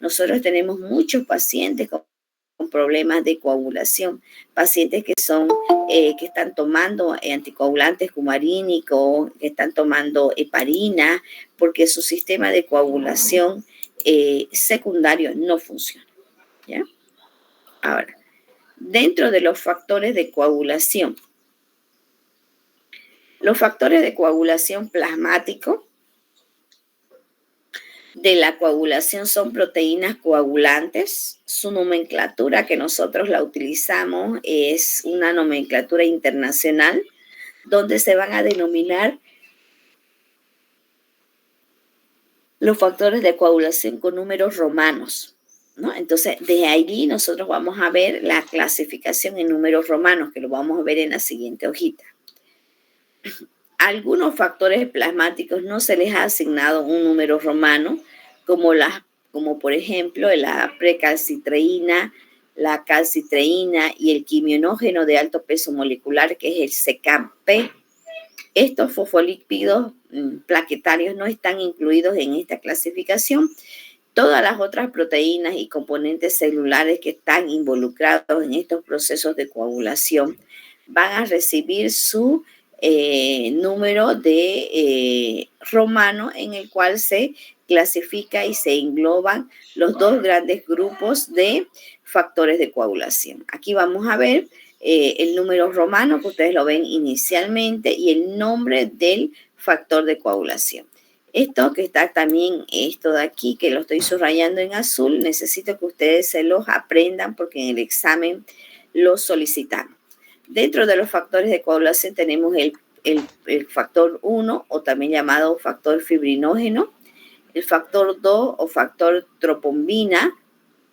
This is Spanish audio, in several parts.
Nosotros tenemos muchos pacientes con problemas de coagulación, pacientes que están tomando anticoagulantes cumarínicos, que están tomando heparina, porque su sistema de coagulación secundario no funciona, ¿ya? Ahora, dentro de los factores de coagulación, los factores de coagulación plasmático de la coagulación son proteínas coagulantes. Su nomenclatura que nosotros la utilizamos es una nomenclatura internacional donde se van a denominar los factores de coagulación con números romanos, ¿no? Entonces, de allí nosotros vamos a ver la clasificación en números romanos, que lo vamos a ver en la siguiente hojita. Algunos factores plasmáticos no se les ha asignado un número romano, como por ejemplo la precalcitreína, la calcitreína y el quimionógeno de alto peso molecular, que es el SECAM-P. Estos fosfolípidos plaquetarios no están incluidos en esta clasificación. Todas las otras proteínas y componentes celulares que están involucrados en estos procesos de coagulación van a recibir su número de romano, en el cual se clasifica y se engloban los dos grandes grupos de factores de coagulación. Aquí vamos a ver el número romano, que ustedes lo ven inicialmente, y el nombre del factor de coagulación. Esto que está también, esto de aquí, que lo estoy subrayando en azul, necesito que ustedes se los aprendan porque en el examen lo solicitamos. Dentro de los factores de coagulación tenemos el factor 1, o también llamado factor fibrinógeno, el factor 2 o factor tropombina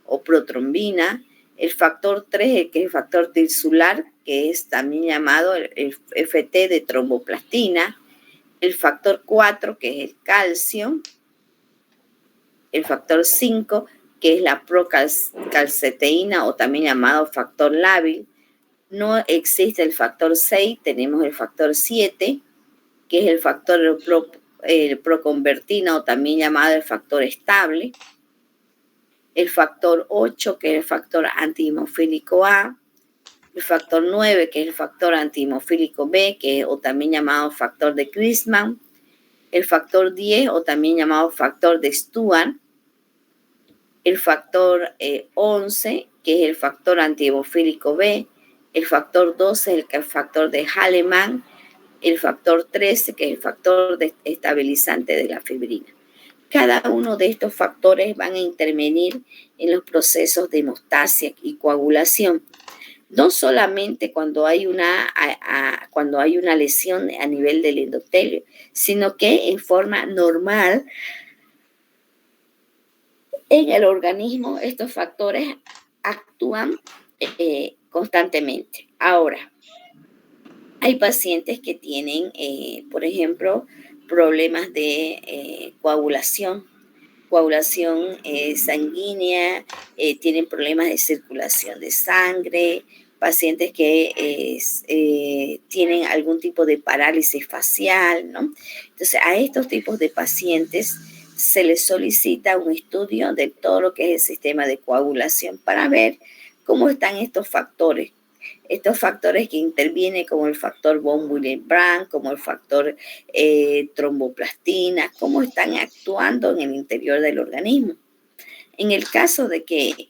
o protrombina, el factor 3, que es el factor tisular, que es también llamado el FT de tromboplastina, el factor 4, que es el calcio, el factor 5, que es la procalceteína o también llamado factor lábil. No existe el factor 6, tenemos el factor 7, que es el factor proconvertina o también llamado el factor estable. El factor 8, que es el factor antihemofílico A. El factor 9, que es el factor antihemofílico B, o también llamado factor de Crissman. El factor 10, o también llamado factor de Stuart. El factor 11, que es el factor antihemofílico B. El factor 12 es el factor de Hahnemann. El factor 13, que es el factor estabilizante de la fibrina. Cada uno de estos factores van a intervenir en los procesos de hemostasia y coagulación, no solamente cuando hay una lesión a nivel del endotelio, sino que en forma normal en el organismo estos factores actúan constantemente. Ahora, hay pacientes que tienen, por ejemplo, problemas de coagulación sanguínea, tienen problemas de circulación de sangre, pacientes que tienen algún tipo de parálisis facial, ¿no? Entonces, a estos tipos de pacientes se les solicita un estudio de todo lo que es el sistema de coagulación para ver cómo están estos factores que intervienen, como el factor von Willebrand, como el factor tromboplastina, cómo están actuando en el interior del organismo. En el caso de que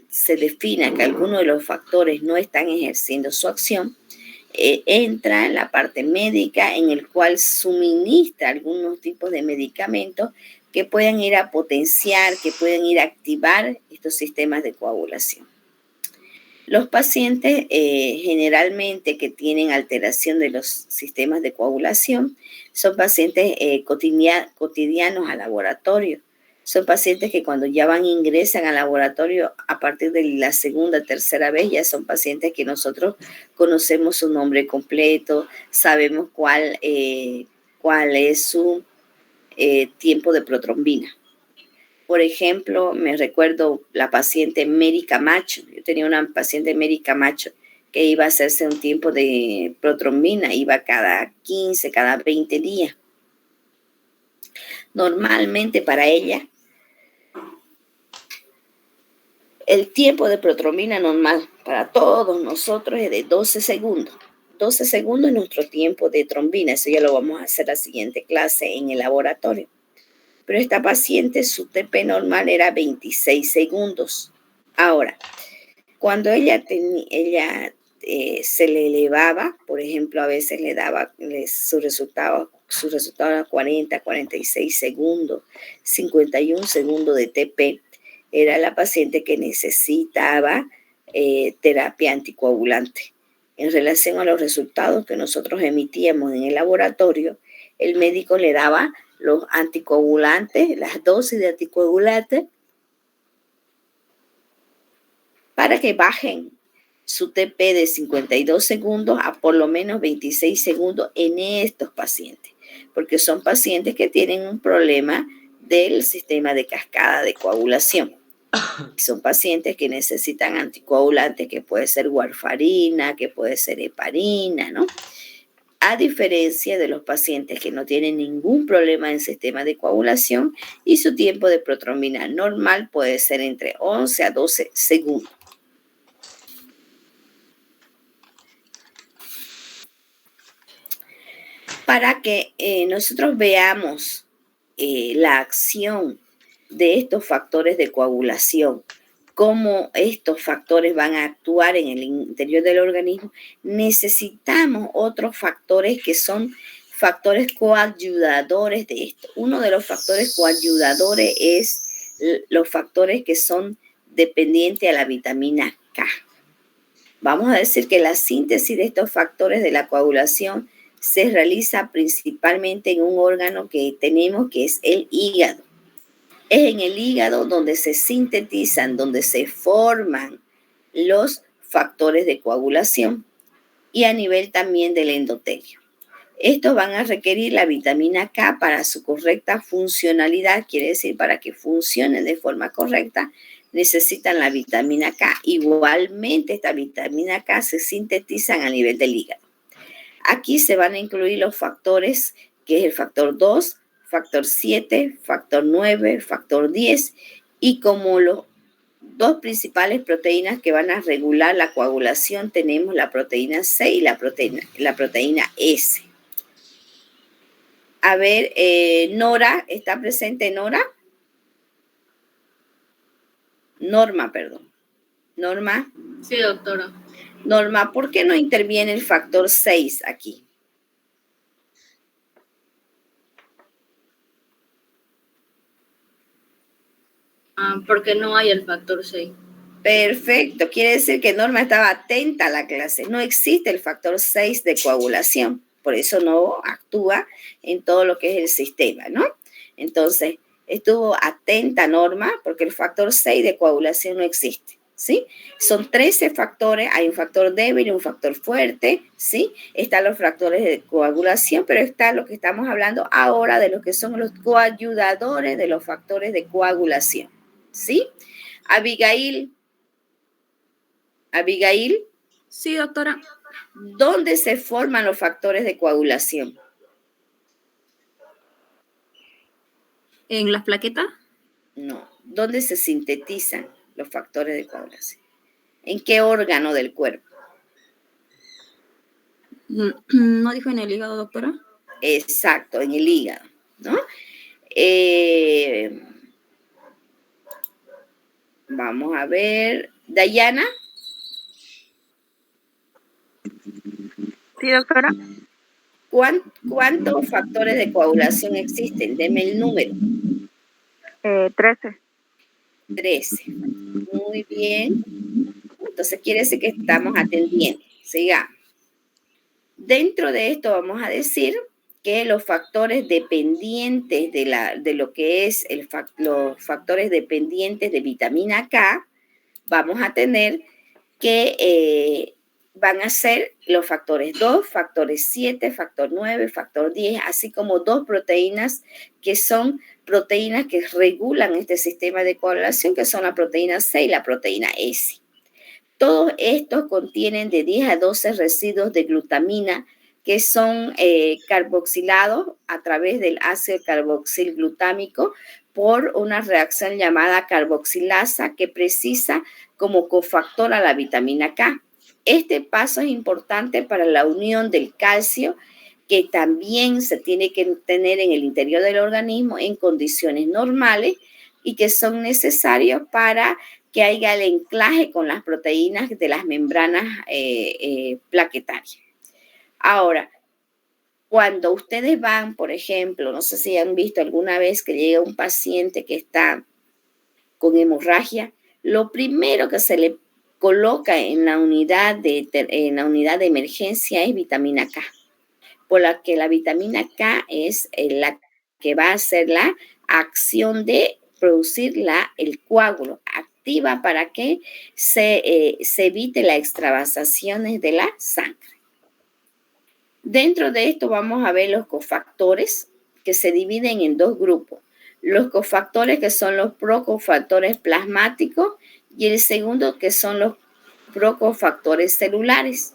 se defina que alguno de los factores no están ejerciendo su acción, entra en la parte médica, en el cual suministra algunos tipos de medicamentos que pueden ir a potenciar, que pueden ir a activar estos sistemas de coagulación. Los pacientes generalmente que tienen alteración de los sistemas de coagulación son pacientes cotidianos al laboratorio. Son pacientes que cuando ya ingresan al laboratorio a partir de la segunda, tercera vez, ya son pacientes que nosotros conocemos su nombre completo, sabemos cuál es su tiempo de protrombina. Por ejemplo, me recuerdo la paciente Mary Camacho. Yo tenía una paciente Mary Camacho que iba a hacerse un tiempo de protrombina, iba cada 15, cada 20 días. Normalmente para ella El tiempo de protrombina normal para todos nosotros es de 12 segundos. 12 segundos es nuestro tiempo de trombina. Eso ya lo vamos a hacer la siguiente clase en el laboratorio. Pero esta paciente, su TP normal era 26 segundos. Ahora, cuando ella se le elevaba, por ejemplo, a veces le daba su resultado era 40, 46 segundos, 51 segundos de TP, era la paciente que necesitaba terapia anticoagulante. En relación a los resultados que nosotros emitíamos en el laboratorio, el médico le daba los anticoagulantes, las dosis de anticoagulantes, para que bajen su TP de 52 segundos a por lo menos 26 segundos en estos pacientes, porque son pacientes que tienen un problema del sistema de cascada de coagulación. Son pacientes que necesitan anticoagulantes, que puede ser warfarina, que puede ser heparina, ¿no? A diferencia de los pacientes que no tienen ningún problema en el sistema de coagulación y su tiempo de protrombina normal puede ser entre 11 a 12 segundos. Para que nosotros veamos la acción de estos factores de coagulación, cómo estos factores van a actuar en el interior del organismo, necesitamos otros factores que son factores coayudadores de esto. Uno de los factores coayudadores es los factores que son dependientes a la vitamina K. Vamos a decir que la síntesis de estos factores de la coagulación se realiza principalmente en un órgano que tenemos, que es el hígado. Es en el hígado donde se sintetizan, donde se forman los factores de coagulación y a nivel también del endotelio. Estos van a requerir la vitamina K para su correcta funcionalidad, quiere decir, para que funcionen de forma correcta, necesitan la vitamina K. Igualmente, esta vitamina K se sintetizan a nivel del hígado. Aquí se van a incluir los factores, que es el factor 2, factor 7, factor 9, factor 10, y como los dos principales proteínas que van a regular la coagulación tenemos la proteína C y la proteína S. A ver, Nora, ¿está presente Nora? Norma, perdón. Norma. Sí, doctora. Norma, ¿por qué no interviene el factor 6 aquí? Porque no hay el factor 6. Perfecto, quiere decir que Norma estaba atenta a la clase. No existe el factor 6 de coagulación, por eso no actúa en todo lo que es el sistema, ¿no? Entonces, estuvo atenta Norma porque el factor 6 de coagulación no existe, ¿sí? Son 13 factores, hay un factor débil y un factor fuerte, ¿sí? Están los factores de coagulación, pero está lo que estamos hablando ahora de lo que son los coayudadores de los factores de coagulación, ¿sí? Abigail. Abigail. Sí, doctora. ¿Dónde se forman los factores de coagulación? ¿En las plaquetas? No. ¿Dónde se sintetizan los factores de coagulación? ¿En qué órgano del cuerpo? ¿No dijo en el hígado, doctora? Exacto, en el hígado, ¿no? Vamos a ver. Dayana. Sí, doctora. ¿Cuántos factores de coagulación existen? Deme el número. 13. 13. Muy bien. Entonces quiere decir que estamos atendiendo. Sigamos. Dentro de esto vamos a decir que los factores dependientes de lo que es los factores dependientes de vitamina K, vamos a tener que van a ser los factores 2, factores 7, factor 9, factor 10, así como dos proteínas que son proteínas que regulan este sistema de coagulación, que son la proteína C y la proteína S. Todos estos contienen de 10 a 12 residuos de glutamina que son carboxilados a través del ácido carboxilglutámico por una reacción llamada carboxilasa que precisa como cofactor a la vitamina K. Este paso es importante para la unión del calcio, que también se tiene que tener en el interior del organismo en condiciones normales y que son necesarios para que haya el anclaje con las proteínas de las membranas plaquetarias. Ahora, cuando ustedes van, por ejemplo, no sé si han visto alguna vez que llega un paciente que está con hemorragia, lo primero que se le coloca en la unidad de emergencia es vitamina K, por la que la vitamina K es la que va a hacer la acción de producir el coágulo, activa para que se evite las extravasaciones de la sangre. Dentro de esto vamos a ver los cofactores que se dividen en dos grupos. Los cofactores que son los procofactores plasmáticos y el segundo que son los procofactores celulares.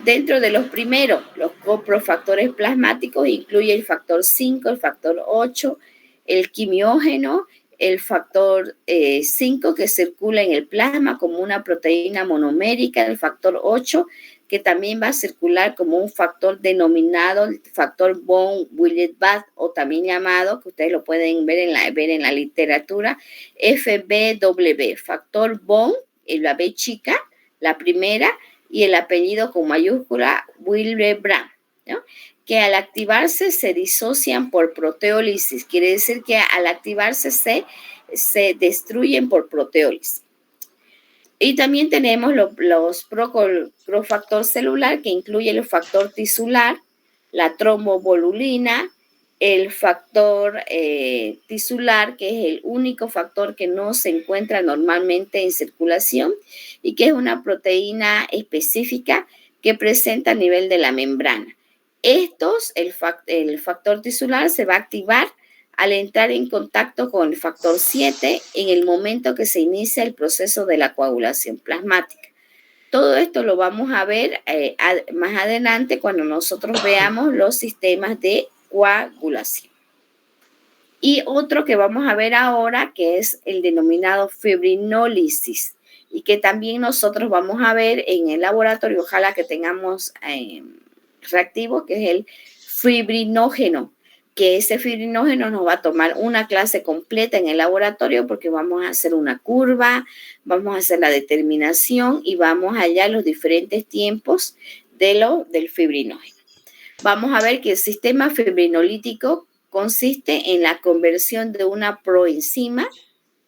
Dentro de los primeros, los coprofactores plasmáticos incluye el factor 5, el factor 8, el quimiógeno, el factor 5 que circula en el plasma como una proteína monomérica, el factor 8 que también va a circular como un factor denominado el factor von Willebrand, o también llamado, que ustedes lo pueden ver en la literatura, FBW, factor von, la B chica, la primera, y el apellido con mayúscula Willebrand, ¿no? Que al activarse se disocian por proteólisis, quiere decir que al activarse se destruyen por proteólisis. Y también tenemos los procofactor celular, que incluye el factor tisular, la trombobolulina, el factor tisular, que es el único factor que no se encuentra normalmente en circulación y que es una proteína específica que presenta a nivel de la membrana. El factor tisular se va a activar al entrar en contacto con el factor 7 en el momento que se inicia el proceso de la coagulación plasmática. Todo esto lo vamos a ver más adelante cuando nosotros veamos los sistemas de coagulación. Y otro que vamos a ver ahora, que es el denominado fibrinólisis, y que también nosotros vamos a ver en el laboratorio, ojalá que tengamos reactivo, que es el fibrinógeno, que ese fibrinógeno nos va a tomar una clase completa en el laboratorio porque vamos a hacer una curva, vamos a hacer la determinación y vamos a hallar los diferentes tiempos del fibrinógeno. Vamos a ver que el sistema fibrinolítico consiste en la conversión de una proenzima,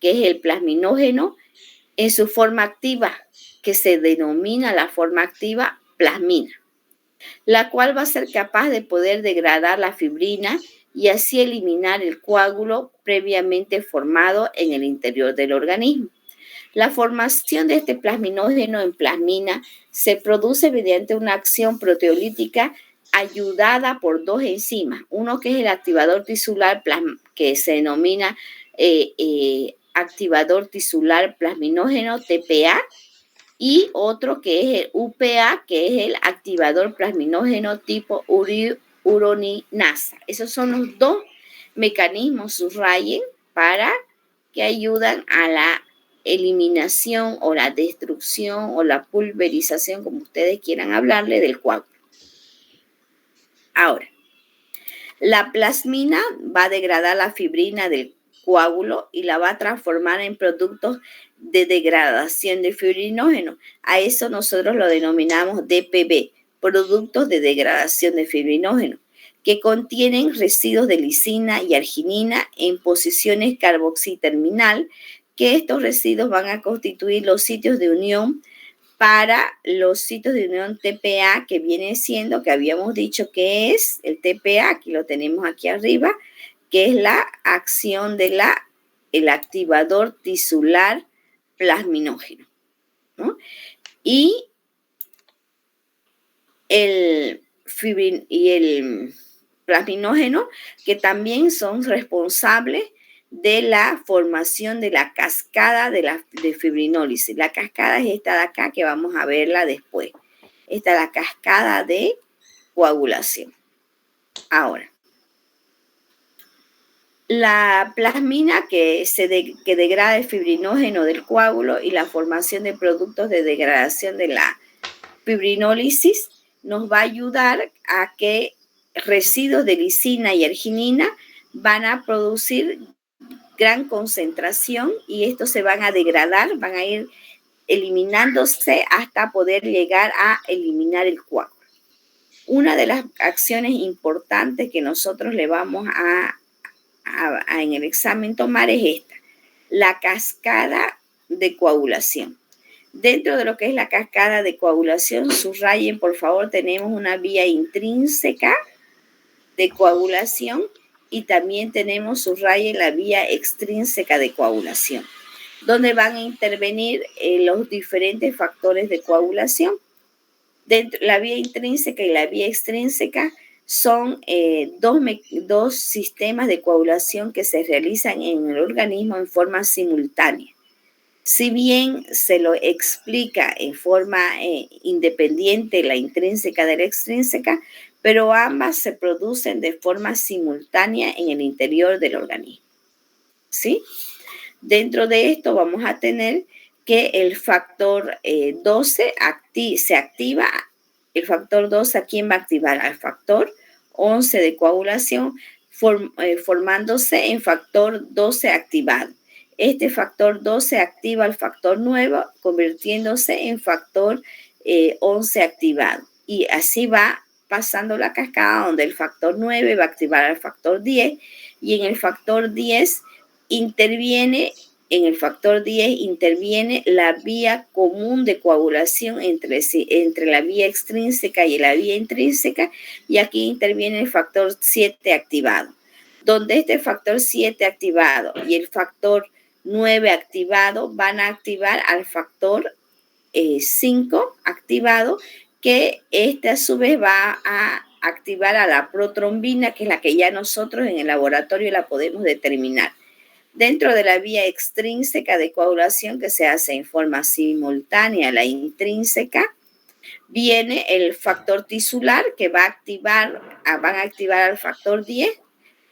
que es el plasminógeno, en su forma activa, que se denomina la forma activa plasmina, la cual va a ser capaz de poder degradar la fibrina y así eliminar el coágulo previamente formado en el interior del organismo. La formación de este plasminógeno en plasmina se produce mediante una acción proteolítica ayudada por dos enzimas, uno que es el activador tisular, que se denomina activador tisular plasminógeno, TPA, y otro que es el UPA, que es el activador plasminógeno tipo uroninasa. Esos son los dos mecanismos, subrayen, para que ayudan a la eliminación o la destrucción o la pulverización, como ustedes quieran hablarle, del coágulo. Ahora, la plasmina va a degradar la fibrina del coágulo y la va a transformar en productos de degradación de fibrinógeno. A eso nosotros lo denominamos DPB, productos de degradación de fibrinógeno, que contienen residuos de lisina y arginina en posiciones carboxiterminal, que estos residuos van a constituir los sitios de unión para los sitios de unión TPA, que viene siendo, que habíamos dicho que es el TPA, aquí lo tenemos aquí arriba, que es la acción de el activador tisular plasminógeno, ¿no? Y el plasminógeno, que también son responsables de la formación de la cascada de fibrinólisis. La cascada es esta de acá, que vamos a verla después. Esta es la cascada de coagulación. Ahora, La plasmina que degrada el fibrinógeno del coágulo y la formación de productos de degradación de la fibrinólisis nos va a ayudar a que residuos de lisina y arginina van a producir gran concentración y estos se van a degradar, van a ir eliminándose hasta poder llegar a eliminar el coágulo. Una de las acciones importantes que nosotros le vamos a en el examen tomar es esta, la cascada de coagulación. Dentro de lo que es la cascada de coagulación, subrayen por favor, tenemos una vía intrínseca de coagulación y también tenemos, subrayen, la vía extrínseca de coagulación, donde van a intervenir los diferentes factores de coagulación. La vía intrínseca y la vía extrínseca son dos sistemas de coagulación que se realizan en el organismo en forma simultánea. Si bien se lo explica en forma independiente la intrínseca de la extrínseca, pero ambas se producen de forma simultánea en el interior del organismo. ¿Sí? Dentro de esto vamos a tener que el factor 12 se activa. El factor 12, ¿a quién va a activar? Al factor 11 de coagulación, formándose en factor 12 activado. Este factor 12 activa al factor 9, convirtiéndose en factor 11 activado. Y así va pasando la cascada, donde el factor 9 va a activar al factor 10 y en el factor 10 interviene la vía común de coagulación entre la vía extrínseca y la vía intrínseca, y aquí interviene el factor 7 activado, donde este factor 7 activado y el factor 9 activado van a activar al factor 5 activado, que este a su vez va a activar a la protrombina, que es la que ya nosotros en el laboratorio la podemos determinar. Dentro de la vía extrínseca de coagulación, que se hace en forma simultánea a la intrínseca, viene el factor tisular, que van a activar al factor 10,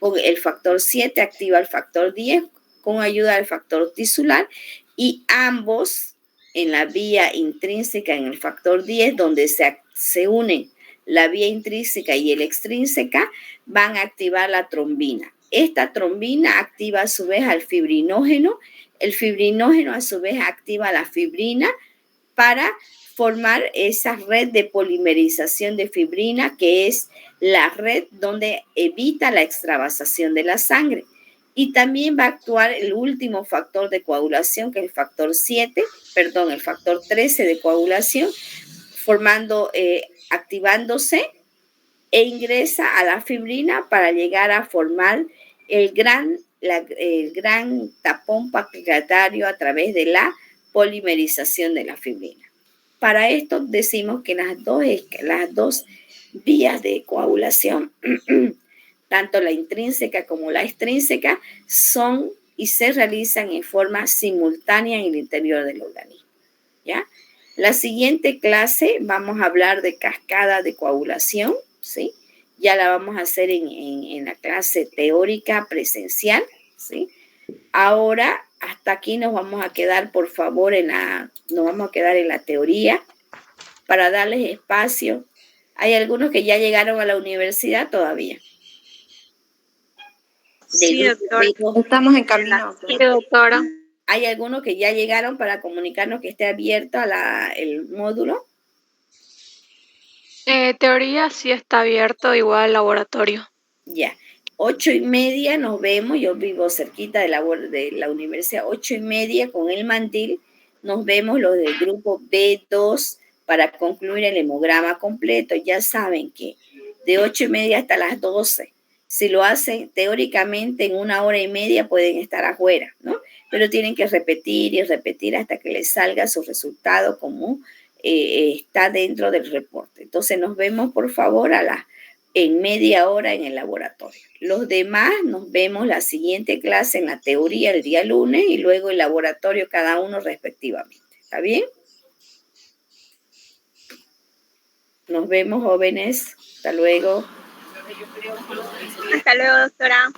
con el factor 7 activa al factor 10 con ayuda del factor tisular, y ambos en la vía intrínseca, en el factor 10, donde se unen la vía intrínseca y el extrínseca, van a activar la trombina. Esta trombina activa a su vez al fibrinógeno, el fibrinógeno a su vez activa la fibrina para formar esa red de polimerización de fibrina, que es la red donde evita la extravasación de la sangre. Y también va a actuar el último factor de coagulación, que es el factor 13 de coagulación, activándose e ingresa a la fibrina para llegar a formar el gran tapón pancreatario a través de la polimerización de la fibrina. Para esto decimos que las dos vías de coagulación, tanto la intrínseca como la extrínseca, son y se realizan en forma simultánea en el interior del organismo. ¿Ya? La siguiente clase vamos a hablar de cascada de coagulación, ¿sí? Ya la vamos a hacer en la clase teórica presencial, ¿sí? Ahora, hasta aquí nos vamos a quedar, por favor, nos vamos a quedar en la teoría para darles espacio. Hay algunos que ya llegaron a la universidad todavía. Sí, doctora. Estamos en camino. Sí, doctora. ¿Hay algunos que ya llegaron para comunicarnos que esté abierto el módulo? Teoría sí está abierto, igual laboratorio. Ya. 8:30 nos vemos. Yo vivo cerquita de la universidad. 8:30 con el Mandil. Nos vemos los del grupo B2 para concluir el hemograma completo. Ya saben que de 8:30 hasta las 12. Si lo hacen teóricamente en 1 hora y media pueden estar afuera, ¿no? Pero tienen que repetir y repetir hasta que les salga su resultado como está dentro del reporte. Entonces nos vemos, por favor, en media hora en el laboratorio. Los demás nos vemos la siguiente clase en la teoría el día lunes y luego el laboratorio cada uno respectivamente. ¿Está bien? Nos vemos, jóvenes. Hasta luego. Hasta luego, doctora.